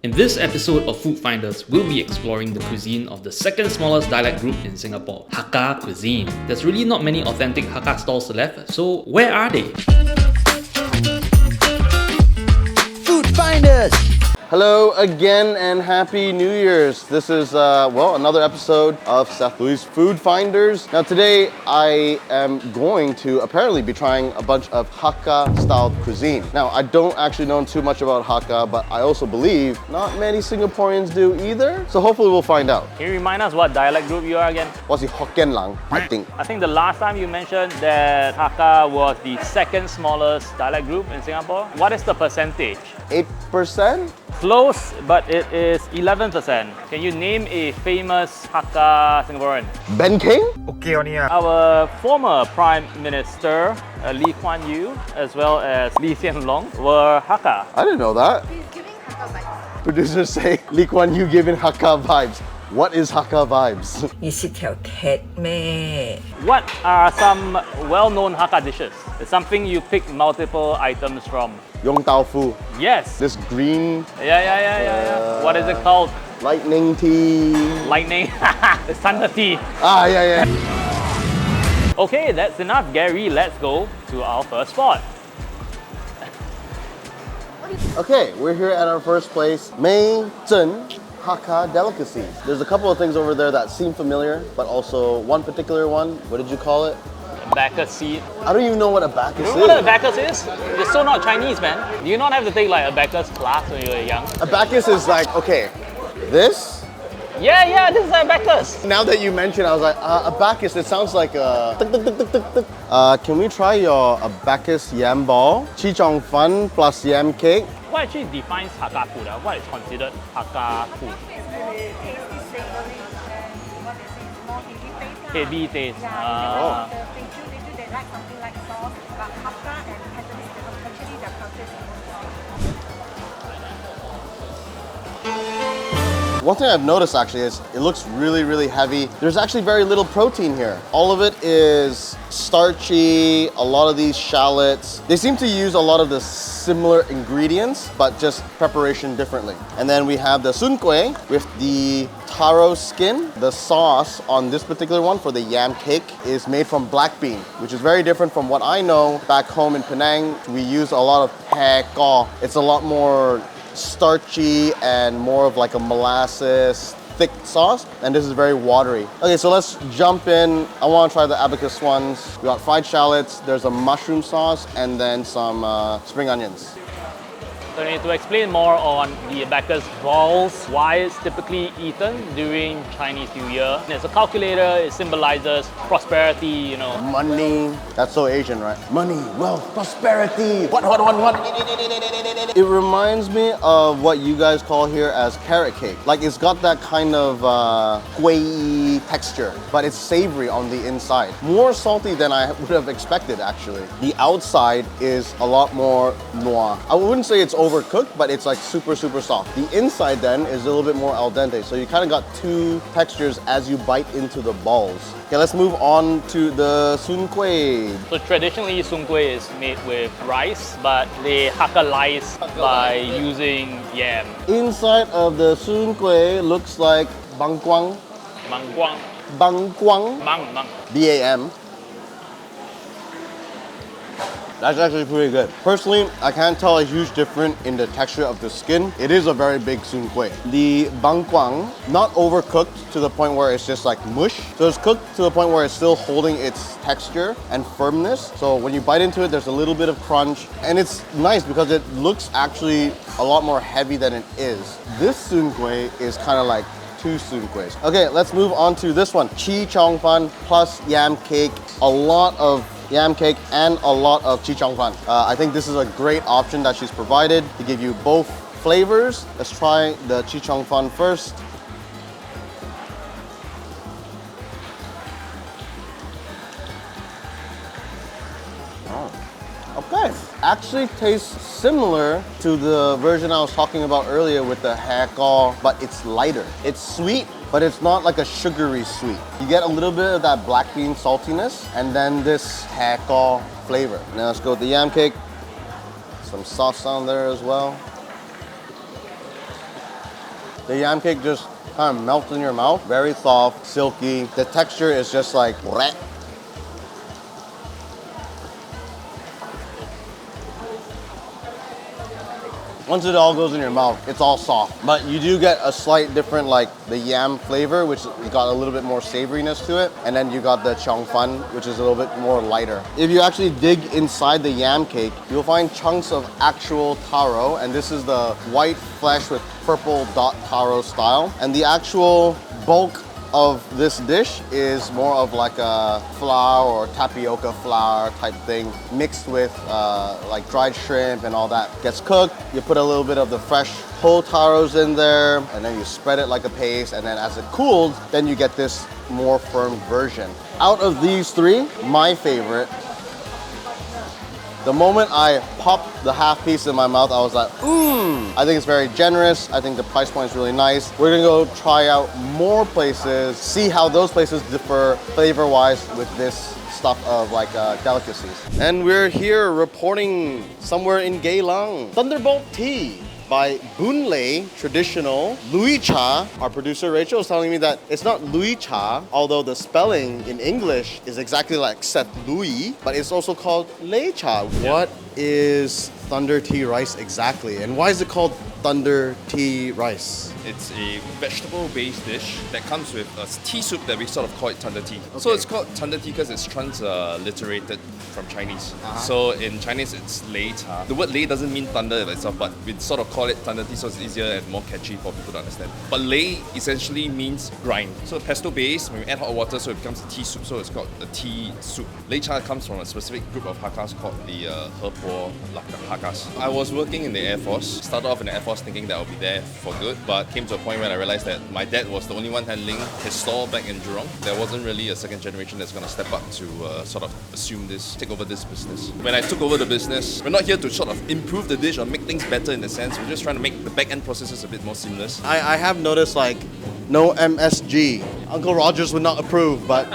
In this episode of Food Finders, we'll be exploring the cuisine of the second smallest dialect group in Singapore, Hakka cuisine. There's really not many authentic Hakka stalls left, so where are they? Food Finders! Hello again and Happy New Year's. This is, another episode of SETHLUI's Food Finders. Now today I am going to apparently be trying a bunch of Hakka-style cuisine. Now I don't actually know too much about Hakka, but I also believe not many Singaporeans do either. So hopefully we'll find out. Can you remind us what dialect group you are again? What's the Hokkien Lang, I think. I think the last time you mentioned that Hakka was the second smallest dialect group in Singapore. What is the percentage? 8%? Close, but it is 11%. Can you name a famous Hakka Singaporean? Ben King? Okay, on here. Our former Prime Minister, Lee Kuan Yew, as well as Lee Hsien Loong, were Hakka. I didn't know that. He's giving Hakka vibes. Producers say Lee Kuan Yew giving Hakka vibes. What is Hakka vibes? 你是條鐵咩? What are some well-known Hakka dishes? It's something you pick multiple items from. Yong Tau Fu. Yes. This green Yeah. What is it called? lightning tea. Lightning. It's Thunder Tea. Ah, yeah. Okay, that's enough, Gary. Let's go to our first spot. Okay, we're here at our first place, Zhen Hakka Delicacies. There's a couple of things over there that seem familiar, but also one particular one. What did you call it? Abacus seed. I don't even know what abacus You is. know what abacus is? You're so not Chinese, man. Do you not have to take like abacus class when you were young? Abacus is like, okay, this? Yeah, this is abacus. Now that you mention, I was like, abacus, it sounds like a... can we try your abacus yam ball? Chi chong fun plus yam cake. What actually defines Hakka food? What is considered Hakka food? Tasty, savory, and what they say is more Heavy heavy taste. taste. Yeah, they like something like sauce, but Hakka and Cantonese, actually their culture is more sauce. One thing I've noticed actually is it looks really heavy. There's actually very little protein here. All of it is starchy, a lot of these shallots. They seem to use a lot of the similar ingredients, but just preparation differently. And then we have the sun kueh with the taro skin. The sauce on this particular one for the yam cake is made from black bean, which is very different from what I know back home in Penang. We use a lot of Hakka. It's a lot more starchy and more of like a molasses thick sauce, and this is very watery. Okay, so let's jump in. I want to try the abacus ones. We got fried shallots, there's a mushroom sauce, and then some spring onions. So I need to explain more on the abacus balls, why it's typically eaten during Chinese New Year. It's a calculator, it symbolizes prosperity, you know. Money. That's so Asian, right? Money, wealth, prosperity. What? It reminds me of what you guys call here as carrot cake. Like it's got that kind of kueh texture, but it's savory on the inside. More salty than I would have expected, actually. The outside is a lot more noir. I wouldn't say it's overcooked, but it's like super soft. The inside then is a little bit more al dente, so you kind of got two textures as you bite into the balls. Okay, let's move on to the sun kueh. So traditionally, sun kueh is made with rice, but they Hakkalize by using yam. Inside of the sun kueh looks like bangkwang. Mangguang. Bangkwang. Mang. BAM. That's actually pretty good. Personally, I can't tell a huge difference in the texture of the skin. It is a very big sun kueh. The bangkwang, not overcooked to the point where it's just like mush. So it's cooked to the point where it's still holding its texture and firmness. So when you bite into it, there's a little bit of crunch. And it's nice because it looks actually a lot more heavy than it is. This sun kueh is kind of like two sun kuehs. Okay, let's move on to this one. Chi chong fan plus yam cake. A lot of yam cake and a lot of chi chong fan. I think this is a great option that she's provided to give you both flavors. Let's try the chi chong fan first. Okay, actually tastes similar to the version I was talking about earlier with the Hakka, but it's lighter. It's sweet, but it's not like a sugary sweet. You get a little bit of that black bean saltiness, and then this Hakka flavor. Now let's go with the yam cake. Some sauce on there as well. The yam cake just kind of melts in your mouth. Very soft, silky. The texture is just like bleh. Once it all goes in your mouth, it's all soft. But you do get a slight different, like the yam flavor, which got a little bit more savoriness to it. And then you got the chong fan, which is a little bit more lighter. If you actually dig inside the yam cake, you'll find chunks of actual taro. And this is the white flesh with purple dot taro style. And the actual bulk of this dish is more of like a flour or tapioca flour type thing mixed with like dried shrimp and all that. Gets cooked, you put a little bit of the fresh whole taros in there, and then you spread it like a paste, and then as it cools, then you get this more firm version. Out of these three, my favorite, the moment I popped the half piece in my mouth, I was like, I think it's very generous. I think the price point is really nice. We're gonna go try out more places, see how those places differ flavor-wise with this stuff of like delicacies. And we're here reporting somewhere in Geylang. Thunderbolt Tea by Boon Lay Traditional Lui Cha. Our producer Rachel is telling me that it's not Lui Cha, although the spelling in English is exactly like SETHLUI, but it's also called Lei Cha. What is Thunder Tea rice exactly, and why is it called Thunder Tea rice? It's a vegetable-based dish that comes with a tea soup that we sort of call it Thunder Tea. So it's called Thunder Tea because it's transliterated from Chinese. So in Chinese it's Lei Cha. The word Lei doesn't mean thunder itself, but we sort of call it Thunder Tea so it's easier and more catchy for people to understand. But Lei essentially means grind. So pesto base, when we add hot water, so it becomes a tea soup, so it's called a tea soup. Lei Cha comes from a specific group of Hakkas called the Hepo Hakkas. I was working in the Air Force. Started off in the Air Force thinking that I'll be there for good, but came to a point when I realized that my dad was the only one handling his stall back in Jurong. There wasn't really a second generation that's going to step up to sort of assume this, take over this business. When I took over the business, we're not here to sort of improve the dish or make things better in a sense. We're just trying to make the back end processes a bit more seamless. I have noticed like no MSG. Uncle Rogers would not approve, but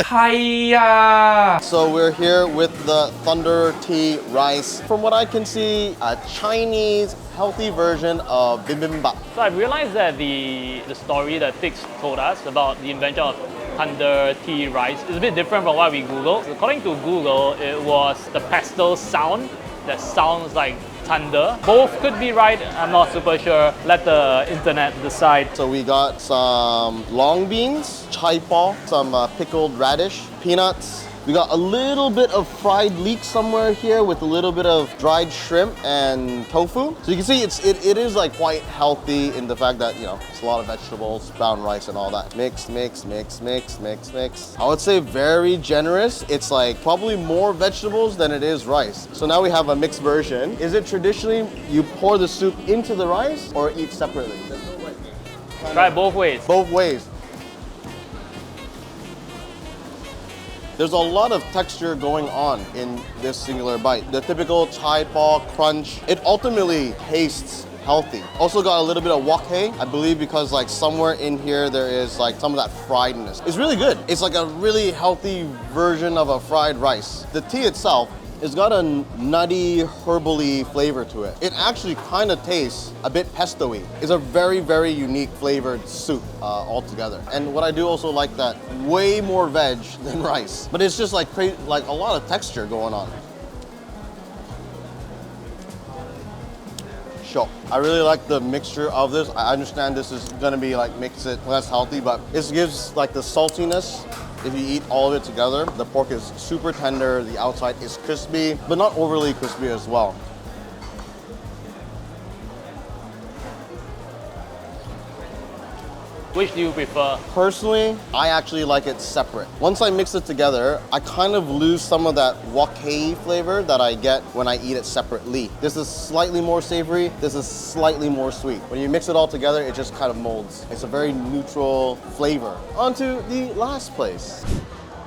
Hiya! So we're here with the Thunder Tea rice. From what I can see, a Chinese healthy version of bibimbap. So I realized that the story that Tix told us about the invention of Thunder Tea rice is a bit different from what we Googled. According to Google, it was the pestle sound that sounds like thunder. Both could be right, I'm not super sure. Let the internet decide. So we got some long beans, chai paw, some pickled radish, peanuts. We got a little bit of fried leek somewhere here with a little bit of dried shrimp and tofu. So you can see it is like quite healthy in the fact that, you know, it's a lot of vegetables, brown rice and all that. Mix, mix, mix, mix, mix, mix. I would say very generous. It's like probably more vegetables than it is rice. So now we have a mixed version. Is it traditionally you pour the soup into the rice or eat separately? Try it both ways. Both ways. There's a lot of texture going on in this singular bite. The typical chai paw crunch, it ultimately tastes healthy. Also got a little bit of wok hei, I believe, because like somewhere in here there is like some of that friedness. It's really good. It's like a really healthy version of a fried rice. The tea itself, it's got a nutty, herbally flavor to it. It actually kind of tastes a bit pesto-y. It's a very, very unique flavored soup altogether. And what I do also like that, way more veg than rice. But it's just like a lot of texture going on. Sure. I really like the mixture of this. I understand this is gonna be like mix it less healthy, but it gives like the saltiness. If you eat all of it together, the pork is super tender, the outside is crispy, but not overly crispy as well. Which do you prefer? Personally, I actually like it separate. Once I mix it together, I kind of lose some of that wok hei flavor that I get when I eat it separately. This is slightly more savory, this is slightly more sweet. When you mix it all together, it just kind of molds. It's a very neutral flavor. On to the last place.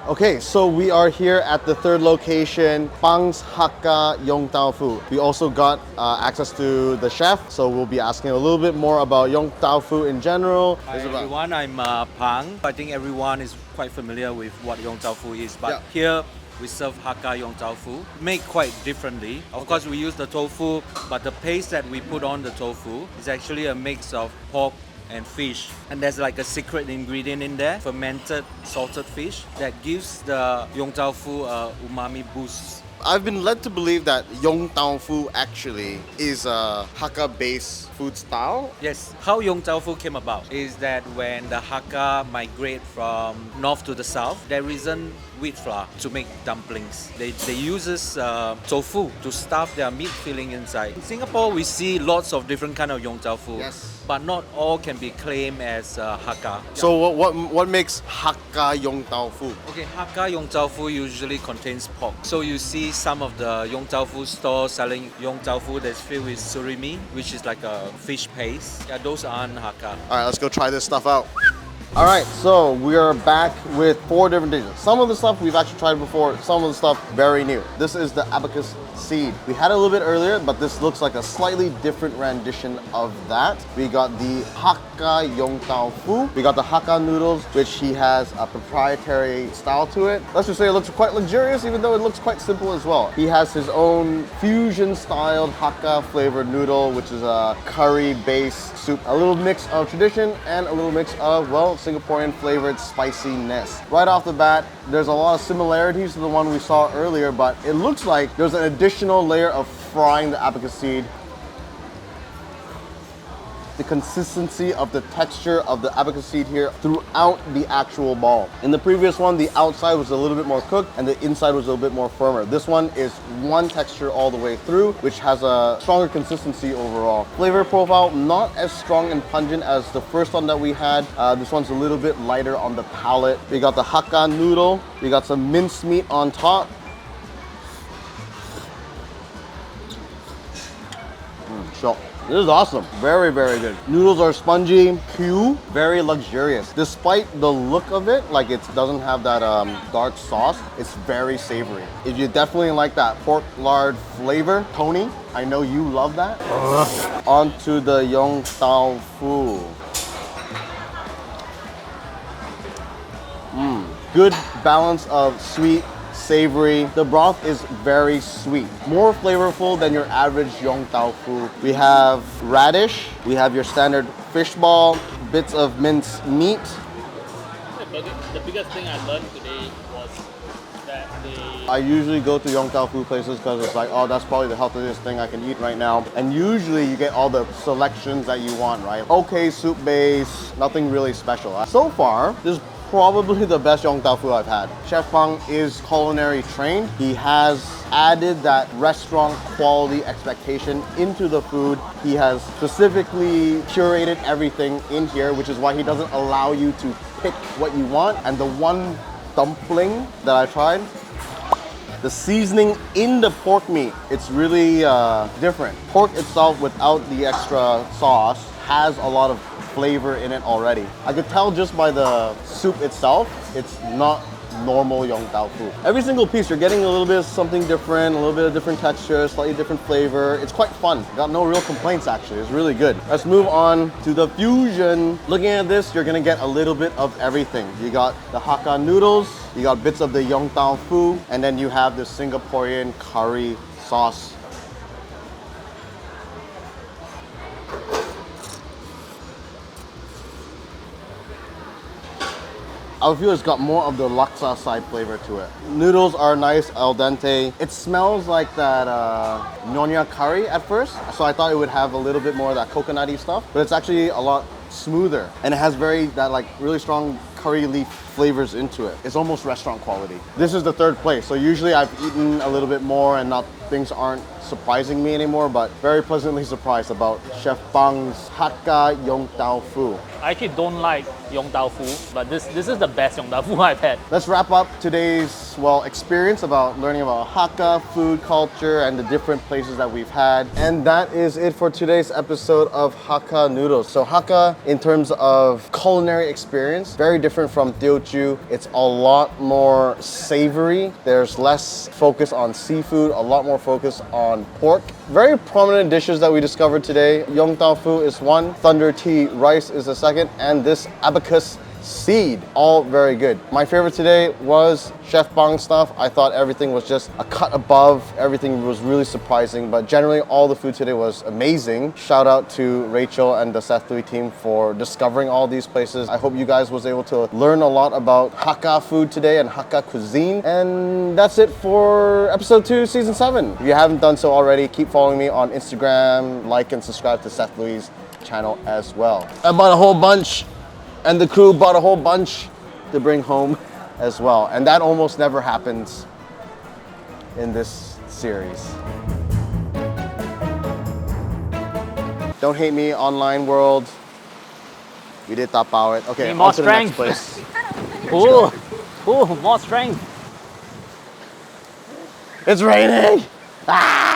Okay, so we are here at the third location, Pang's Hakka Yong Tau Fu. We also got access to the chef, so we'll be asking a little bit more about Yong Tau Fu in general. Hi everyone, I'm Pang. I think everyone is quite familiar with what Yong Tau Fu is, but here we serve Hakka Yong Tau Fu, made quite differently. Of course, we use the tofu, but the paste that we put on the tofu is actually a mix of pork, and fish. And there's like a secret ingredient in there, fermented salted fish, that gives the Yong Tau Fu a umami boost. I've been led to believe that Yong Tau Fu actually is a Hakka-based food style. Yes, how Yong Tau Fu came about is that when the Hakka migrate from north to the south, there isn't wheat flour to make dumplings. They uses tofu to stuff their meat filling inside. In Singapore, we see lots of different kind of Yong Tau Fu, Yes. but not all can be claimed as Hakka. So what makes Hakka Yong Tau Fu? Okay, Hakka Yong Tau Fu usually contains pork. So you see some of the Yong Tau Fu stores selling Yong Tau Fu that's filled with surimi, which is like a fish paste. Yeah, those aren't Hakka. All right, let's go try this stuff out. All right, so we are back with 4 different dishes. Some of the stuff we've actually tried before, some of the stuff very new. This is the abacus seed. We had it a little bit earlier, but this looks like a slightly different rendition of that. We got the Hakka Yong Tau Fu. We got the Hakka noodles, which he has a proprietary style to it. Let's just say it looks quite luxurious, even though it looks quite simple as well. He has his own fusion-styled Hakka flavored noodle, which is a curry-based soup. A little mix of tradition and a little mix of, well, Singaporean flavored spiciness. Right off the bat, there's a lot of similarities to the one we saw earlier, but it looks like there's an additional layer of frying the abacus seed. The consistency of the texture of the abacus seed here throughout the actual ball. In the previous one, the outside was a little bit more cooked and the inside was a little bit more firmer. This one is one texture all the way through, which has a stronger consistency overall. Flavor profile, not as strong and pungent as the first one that we had. This one's a little bit lighter on the palate. We got the Hakka noodle. We got some minced meat on top. So, this is awesome. Very, very good. Noodles are spongy, Q, very luxurious. Despite the look of it, like it doesn't have that dark sauce, it's very savory. If you definitely like that pork lard flavor, Tony, I know you love that. On to the Yong Tau Fu. Good balance of sweet, savory. The broth is very sweet, more flavorful than your average Yong Tau Fu. We have radish, we have your standard fish ball, bits of minced meat. The biggest thing I learned today was that I usually go to Yong Tau Fu places because it's like, oh, that's probably the healthiest thing I can eat right now. And usually you get all the selections that you want, right? Okay, soup base, nothing really special. So far, this is probably the best Yong Tau Fu I've had. Chef Pang is culinary trained. He has added that restaurant quality expectation into the food. He has specifically curated everything in here, which is why he doesn't allow you to pick what you want. And the one dumpling that I tried, the seasoning in the pork meat, it's really different. Pork itself without the extra sauce has a lot of flavor in it already. I could tell just by the soup itself, it's not normal Yong Tau Fu. Every single piece, you're getting a little bit of something different, a little bit of different texture, slightly different flavor. It's quite fun. Got no real complaints actually. It's really good. Let's move on to the fusion. Looking at this, you're gonna get a little bit of everything. You got the Hakka noodles, you got bits of the Yong Tau Fu, and then you have the Singaporean curry sauce. I feel it's got more of the laksa side flavor to it. Noodles are nice, al dente. It smells like that nyonya curry at first, so I thought it would have a little bit more of that coconutty stuff, but it's actually a lot smoother, and it has that like really strong curry leaf flavors into it. It's almost restaurant quality. This is the third place, so usually I've eaten a little bit more and things aren't surprising me anymore, but very pleasantly surprised about Chef Pang's Hakka Yong Tau Fu. I actually don't like Yong Tau Fu, but this is the best Yong Tau Fu I've had. Let's wrap up today's, experience about learning about Hakka food culture and the different places that we've had. And that is it for today's episode of Hakka Noodles. So Hakka, in terms of culinary experience, very different from Teochew. It's a lot more savory. There's less focus on seafood, a lot more focus on pork. Very prominent dishes that we discovered today. Yong Tau Fu is one, Thunder Tea rice is the second, and this abacus seed. All very good. My favorite today was Chef Bang stuff. I thought everything was just a cut above. Everything was really surprising, but generally all the food today was amazing. Shout out to Rachel and the SETHLUI team for discovering all these places. I hope you guys was able to learn a lot about Hakka food today and Hakka cuisine. And that's it for episode 2, season 7. If you haven't done so already, keep following me on Instagram, like and subscribe to SETHLUI's channel as well. I bought a whole bunch, and the crew bought a whole bunch to bring home as well. And that almost never happens in this series. Don't hate me, online world. We did tapao it. Okay, Need more on to the next strength. place. Ooh, ooh, more strength. It's raining! Ah!